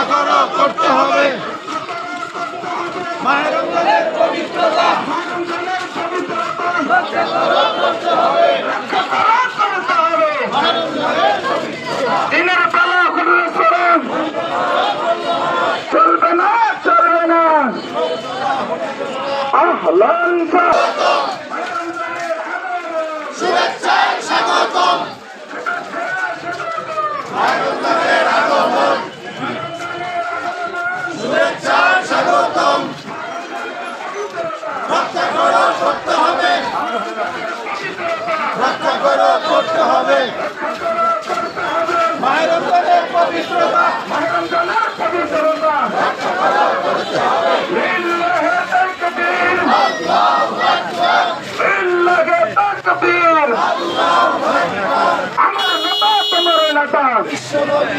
রক্ষা করো, করতে হবে। মায়ের রমজানের পবিত্রতা রক্ষা করো, করতে হবে। দিনের বেলা খুলুন চলবে না, চলবে না। আহলান শুভেচ্ছায় স্বাগতম। মায়ের রমজানের আগমন, শুভেচ্ছায় স্বাগতম। রক্ষা করো, করতে হবে। রক্ষা করো, করতে হবে। মায়ের রমজানের পবিত্রতা রমজানের পবিত্রতা রক্ষা করো, করতে হবে। লিল্লাহি তাকবীর, আল্লাহু আকবার, লিল্লাহি তাকবীর। আল্লাহু আকবার। আমার নেতা তোমার নেতা। বিশ্বনবী